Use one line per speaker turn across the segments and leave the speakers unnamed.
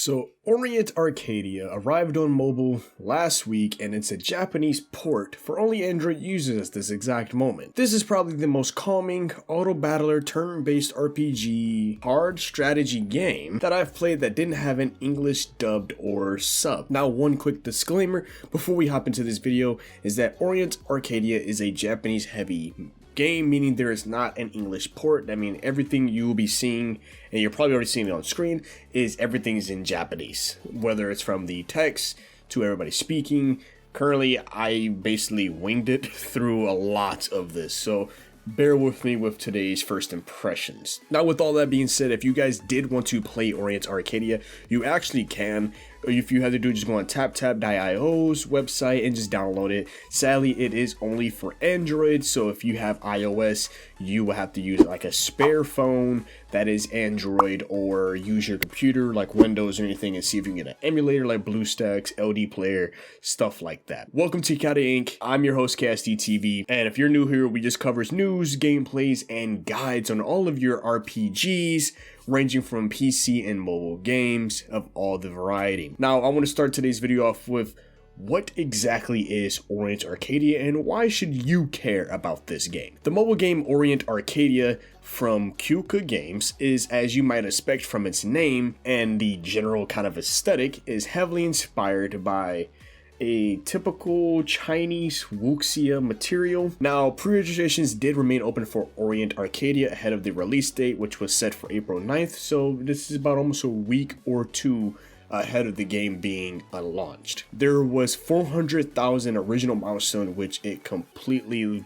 So, Orient Arcadia arrived on mobile last week, and it's a Japanese port for only Android users at this exact moment. This is probably the most calming, auto-battler, turn-based RPG, hard strategy game that I've played that didn't have an English dubbed or sub. Now, one quick disclaimer before we hop into this video is that Orient Arcadia is a Japanese-heavy game, meaning there is not an English port. I mean, everything you will be seeing, and you're probably already seeing it on screen, is everything's in Japanese, whether it's from the text to everybody speaking. Currently, I basically winged it through a lot of this, so bear with me with today's first impressions. Now, with all that being said, if you guys did want to play Orient Arcadia, you actually can. If you have to do, just go on taptap.io's website and just download it. Sadly, it is only for Android, so if you have iOS, you will have to use like a spare phone that is Android, or use your computer like Windows or anything and see if you can get an emulator like BlueStacks, LD Player, stuff like that. Welcome to Kata Inc. I'm your host, KSDTV, and if you're new here, we just covers news, gameplays, and guides on all of your RPGs, ranging from PC and mobile games of all the variety. Now, I want to start today's video off with what exactly is Orient Arcadia and why should you care about this game? The mobile game Orient Arcadia from Kyuka Games is, as you might expect from its name and the general kind of aesthetic, is heavily inspired by a typical Chinese wuxia material. Now, pre-registrations did remain open for Orient Arcadia ahead of the release date, which was set for April 9th, so this is about almost a week or two ahead of the game being launched. There was 400,000 original milestone, which it completely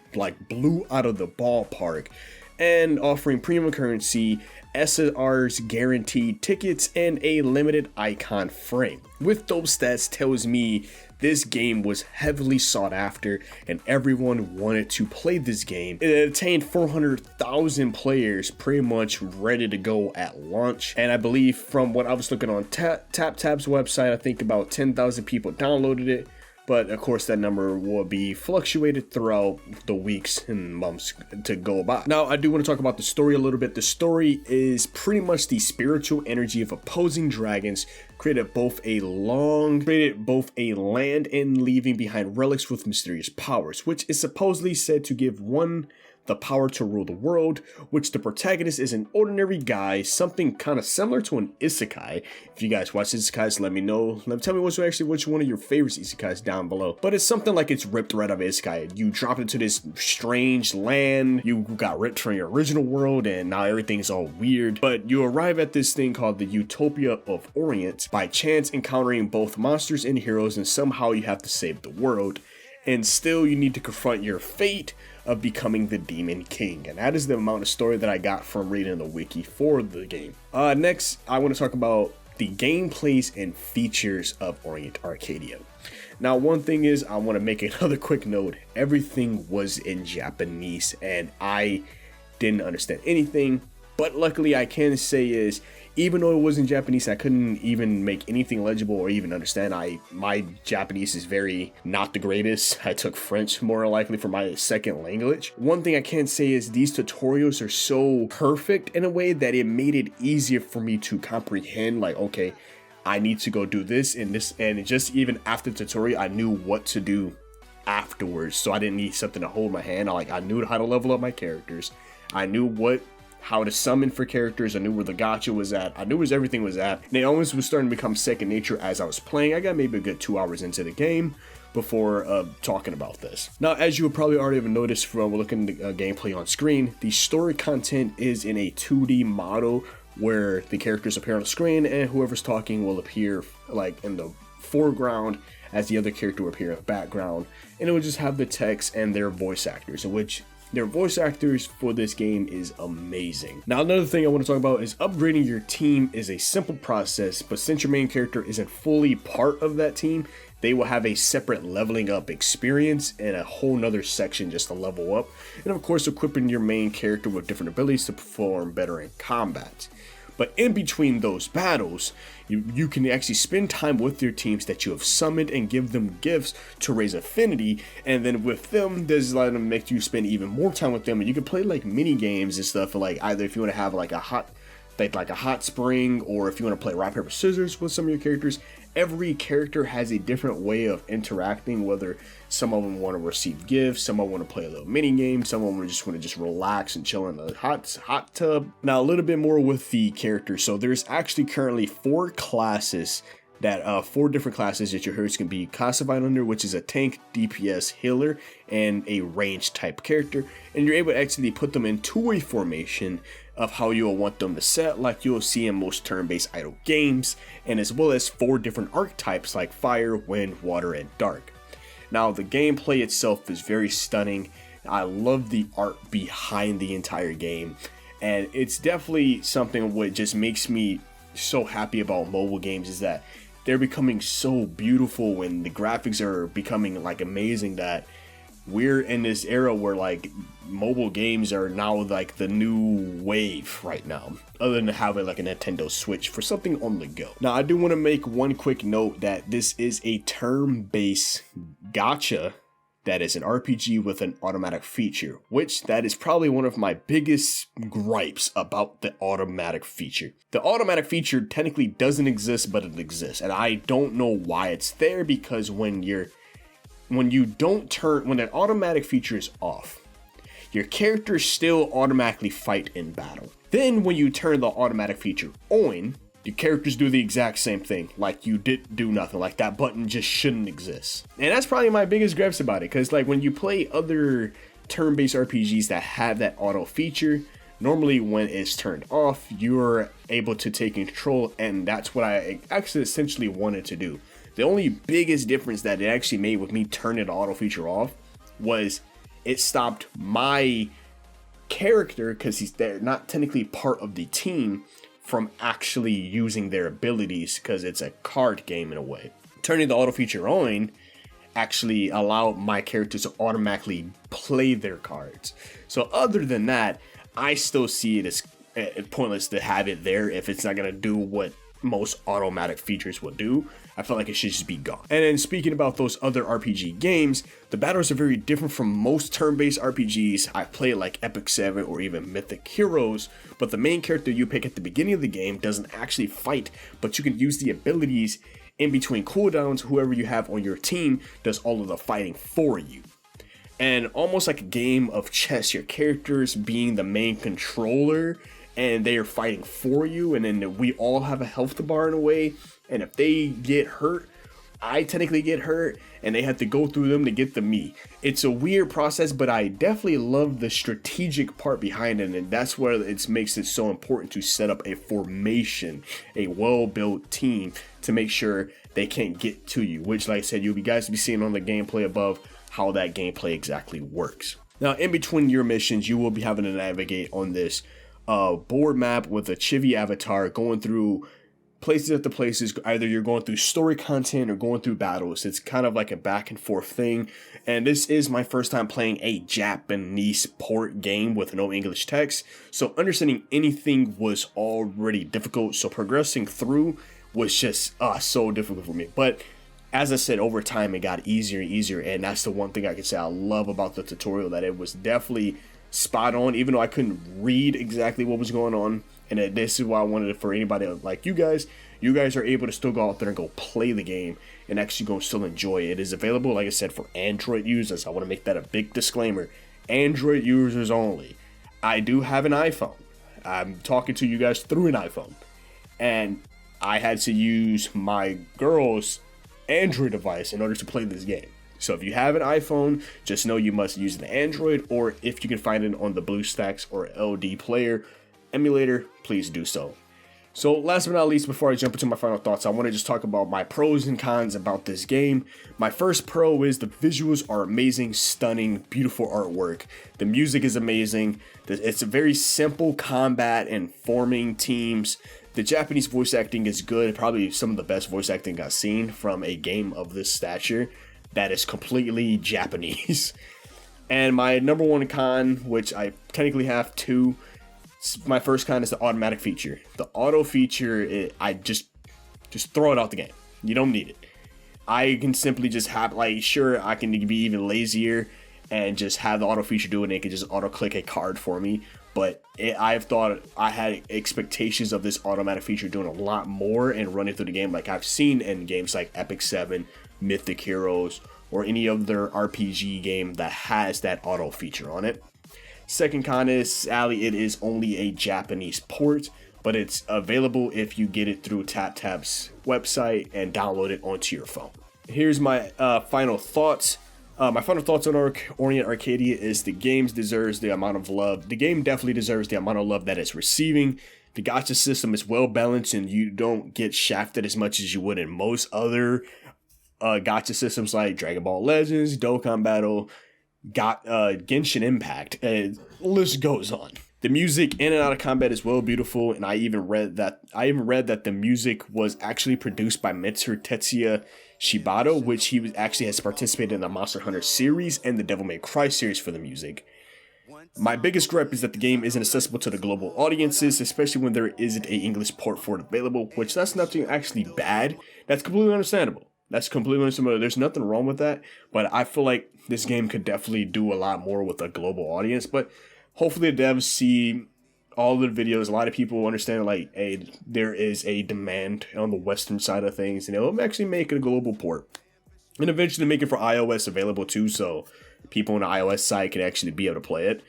blew out of the ballpark, and offering premium currency, SR's guaranteed tickets, and a limited icon frame. With those stats tells me this game was heavily sought after and everyone wanted to play this game. It attained 400,000 players pretty much ready to go at launch. And I believe from what I was looking on TapTap's website, I think about 10,000 people downloaded it. But of course that number will be fluctuated throughout the weeks and months to go by. Now, I do want to talk about the story a little bit. The story is pretty much the spiritual energy of opposing dragons created both a land and leaving behind relics with mysterious powers, which is supposedly said to give one the power to rule the world, which the protagonist is an ordinary guy, something kind of similar to an isekai. If you guys watch isekais, let me know. Tell me which one of your favorite isekais down below. But it's something like it's ripped right out of isekai. You drop into this strange land, you got ripped from your original world, and now everything's all weird. But you arrive at this thing called the Utopia of Orient by chance, encountering both monsters and heroes, and somehow you have to save the world. And still you need to confront your fate of becoming the Demon King. And that is the amount of story that I got from reading the wiki for the game. Next, I want to talk about the gameplays and features of Orient Arcadia. Now, one thing is, I want to make another quick note. Everything was in Japanese and I didn't understand anything. But luckily, I can say is, even though it was in Japanese, I couldn't even make anything legible or even understand. My Japanese is very not the greatest. I took French more likely for my second language. One thing I can say is these tutorials are so perfect in a way that it made it easier for me to comprehend, like, okay, I need to go do this and this, and just even after the tutorial, I knew what to do afterwards. So I didn't need something to hold my hand. I knew how to level up my characters. I knew how to summon for characters. I knew where the gacha was at. I knew where everything was at. And it almost was starting to become second nature as I was playing. I got maybe a good 2 hours into the game before talking about this. Now, as you would probably already have noticed from looking at the gameplay on screen, the story content is in a 2D model where the characters appear on the screen and whoever's talking will appear like in the foreground as the other character will appear in the background. And it will just have the text and their voice actors, in which their voice actors for this game is amazing. Now, another thing I want to talk about is upgrading your team is a simple process, but since your main character isn't fully part of that team, they will have a separate leveling up experience and a whole nother section just to level up. And of course, equipping your main character with different abilities to perform better in combat. But in between those battles, you can actually spend time with your teams that you have summoned and give them gifts to raise affinity, and then with them, there's like to make you spend even more time with them, and you can play like mini games and stuff, like either if you want to have like a hot like a hot spring, or if you want to play rock paper scissors with some of your characters. Every character has a different way of interacting, whether some of them want to receive gifts, some of them want to play a little mini game, some of them just want to relax and chill in the hot tub. Now a little bit more with the characters. So there's actually currently 4 classes that 4 different classes that your heroes can be classified under, which is a tank, DPS, healer, and a range type character. And you're able to actually put them into a formation of how you'll want them to set, like you'll see in most turn-based idle games, and as well as 4 different archetypes like fire, wind, water, and dark. Now the gameplay itself is very stunning. I love the art behind the entire game, and it's definitely something what just makes me so happy about mobile games, is that they're becoming so beautiful when the graphics are becoming like amazing, that we're in this era where like mobile games are now like the new wave right now, other than having like a Nintendo Switch for something on the go. Now I do want to make one quick note that this is a turn-based gacha that is an RPG with an automatic feature, which that is probably one of my biggest gripes about the automatic feature. The automatic feature technically doesn't exist, but it exists, and I don't know why it's there, because when an automatic feature is off, your characters still automatically fight in battle. Then when you turn the automatic feature on, your characters do the exact same thing, like you didn't do nothing, like that button just shouldn't exist. And that's probably my biggest gripes about it, because like when you play other turn-based RPGs that have that auto feature, normally when it's turned off, you're able to take control, and that's what I actually essentially wanted to do. The only biggest difference that it actually made with me turning the auto feature off was it stopped my character, because they're not technically part of the team, from actually using their abilities, because it's a card game in a way. Turning the auto feature on actually allowed my characters to automatically play their cards. So other than that, I still see it as pointless to have it there if it's not going to do what most automatic features will do. I feel like it should just be gone. And then speaking about those other RPG games, the battles are very different from most turn-based RPGs I've played, like Epic 7 or even Mythic Heroes, but the main character you pick at the beginning of the game doesn't actually fight, but you can use the abilities in between cooldowns. Whoever you have on your team does all of the fighting for you. And almost like a game of chess, your characters being the main controller, and they are fighting for you, and then we all have a health bar in a way, and if they get hurt, I technically get hurt, and they have to go through them to get to me. It's a weird process, but I definitely love the strategic part behind it, and that's where it makes it so important to set up a formation, a well-built team, to make sure they can't get to you, which, like I said, you guys will be seeing on the gameplay above how that gameplay exactly works. Now, in between your missions, you will be having to navigate on this board map with a chibi avatar, going through places after places. Either you're going through story content or going through battles. It's kind of like a back and forth thing, and this is my first time playing a Japanese port game with no English text, so understanding anything was already difficult, so progressing through was just so difficult for me. But as I said, over time it got easier and easier, and that's the one thing I can say I love about the tutorial, that it was definitely spot on, even though I couldn't read exactly what was going on. And this is why I wanted it for anybody like you guys are able to still go out there and go play the game and actually go still enjoy it. It is available, like I said, for Android users. I want to make that a big disclaimer. Android users only. I do have an iPhone. I'm talking to you guys through an iPhone, and I had to use my girl's Android device in order to play this game. So if you have an iPhone, just know you must use an Android, or if you can find it on the BlueStacks or LD Player emulator, please do so. So last but not least, before I jump into my final thoughts, I want to just talk about my pros and cons about this game. My first pro is the visuals are amazing, stunning, beautiful artwork. The music is amazing. It's a very simple combat and forming teams. The Japanese voice acting is good, probably some of the best voice acting I've seen from a game of this stature that is completely Japanese. And my number one con, which I technically have two, my first con is the automatic feature. The auto feature, I just throw it out the game. You don't need it. I can simply just have, like, sure, I can be even lazier and just have the auto feature do it, and it can just auto click a card for me. but I had expectations of this automatic feature doing a lot more and running through the game like I've seen in games like Epic 7, Mythic Heroes, or any other RPG game that has that auto feature on it. Second con is, sadly, it is only a Japanese port, but it's available if you get it through TapTap's website and download it onto your phone. Here's my final thoughts. My final thoughts on Orient Arcadia is the game deserves the amount of love. The game definitely deserves the amount of love that it's receiving. The gacha system is well balanced and you don't get shafted as much as you would in most other gacha systems like Dragon Ball Legends, Dokkan Battle, Genshin Impact, and the list goes on. The music in and out of combat is well beautiful, and I even read that the music was actually produced by Mitsuru Tetsuya Shibata, which actually has participated in the Monster Hunter series and the Devil May Cry series for the music. My biggest gripe is that the game isn't accessible to the global audiences, especially when there isn't a English port for it available, which that's nothing actually bad. That's completely understandable. There's nothing wrong with that, but I feel like this game could definitely do a lot more with a global audience. But hopefully the devs see all the videos. A lot of people understand like, hey, there is a demand on the Western side of things, and they'll actually make it a global port, and eventually make it for iOS available too, so people on the iOS side can actually be able to play it.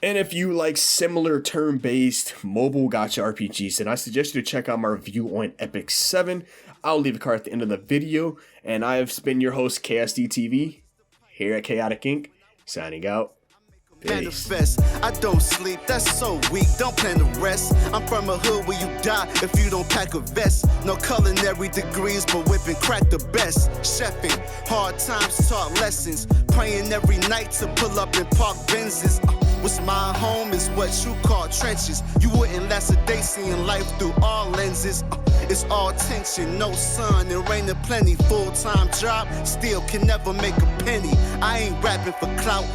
And if you like similar turn-based mobile gacha RPGs, then I suggest you to check out my review on Epic 7. I'll leave a card at the end of the video. And I have been your host, KSDTV, here at Chaotic Inc., signing out.
Manifest, I don't sleep, that's so weak, don't plan to rest. I'm from a hood where you die if you don't pack a vest. No culinary degrees, but whipping crack the best. Chefing, hard times taught lessons. Praying every night to pull up and park Benzes. What's my home is what you call trenches. You wouldn't last a day seeing life through all lenses. It's all tension, no sun, and rain and plenty. Full-time job, still can never make a penny. I ain't rapping for clout,